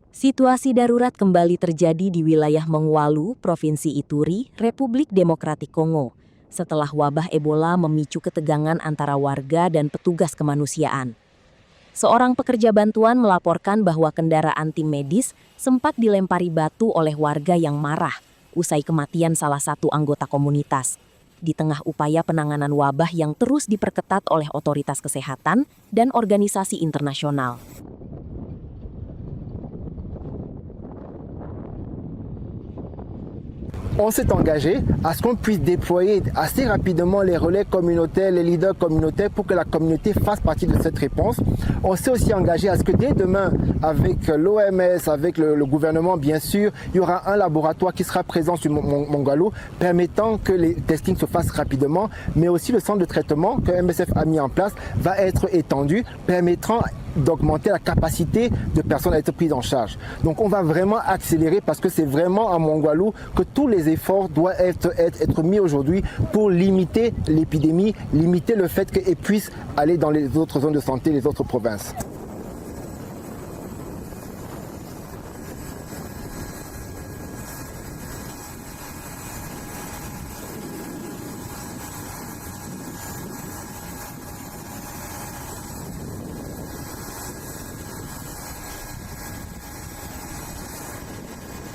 Situasi darurat kembali terjadi di wilayah Mengwalu, Provinsi Ituri, Republik Demokratik Kongo, setelah wabah Ebola memicu ketegangan antara warga dan petugas kemanusiaan. Seorang pekerja bantuan melaporkan bahwa kendaraan tim medis sempat dilempari batu oleh warga yang marah usai kematian salah satu anggota komunitas. Di tengah upaya penanganan wabah yang terus diperketat oleh otoritas kesehatan dan organisasi internasional. On s'est engagé à ce qu'on puisse déployer assez rapidement les relais communautaires, les leaders communautaires pour que la communauté fasse partie de cette réponse. On s'est aussi engagé à ce que dès demain, avec l'OMS, avec le gouvernement bien sûr, il y aura un laboratoire qui sera présent sur Mongwalu permettant que les testings se fassent rapidement, mais aussi le centre de traitement que MSF a mis en place va être étendu, permettant d'augmenter la capacité de personnes à être prises en charge. Donc on va vraiment accélérer parce que c'est vraiment à Mongwalu que tous les efforts doivent être mis aujourd'hui pour limiter l'épidémie, limiter le fait qu'elle puisse aller dans les autres zones de santé, les autres provinces.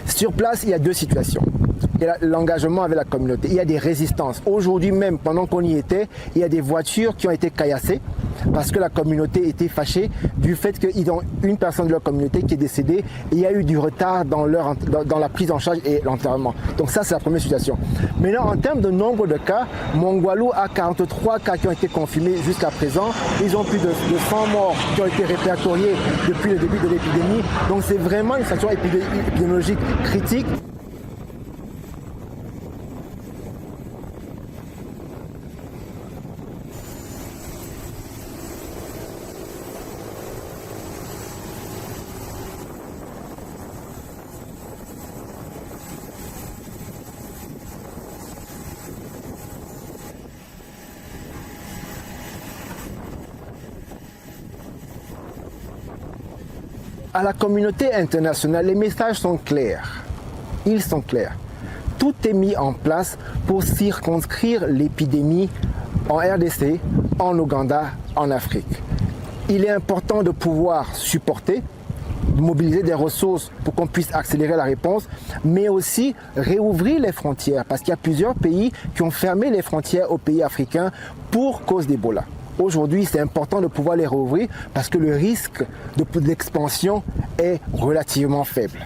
Sur place, il y a deux situations. Il y a l'engagement avec la communauté, il y a des résistances. Aujourd'hui même, pendant qu'on y était, il y a des voitures qui ont été caillassées parce que la communauté était fâchée du fait qu'ils ont une personne de leur communauté qui est décédée et il y a eu du retard dans la prise en charge et l'enterrement. Donc ça, c'est la première situation. Maintenant, en termes de nombre de cas, Mongwalu a 43 cas qui ont été confirmés jusqu'à présent. Ils ont plus de 100 morts qui ont été répertoriés depuis le début de l'épidémie. Donc c'est vraiment une situation épidémiologique critique. À la communauté internationale, les messages sont clairs. Ils sont clairs. Tout est mis en place pour circonscrire l'épidémie en RDC, en Ouganda, en Afrique. Il est important de pouvoir supporter, de mobiliser des ressources pour qu'on puisse accélérer la réponse, mais aussi réouvrir les frontières, parce qu'il y a plusieurs pays qui ont fermé les frontières aux pays africains pour cause d'Ebola. Aujourd'hui, c'est important de pouvoir les rouvrir parce que le risque d'expansion est relativement faible.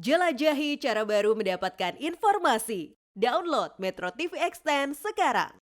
Jelajahi cara baru mendapatkan informasi. Download Metro TV Extend sekarang.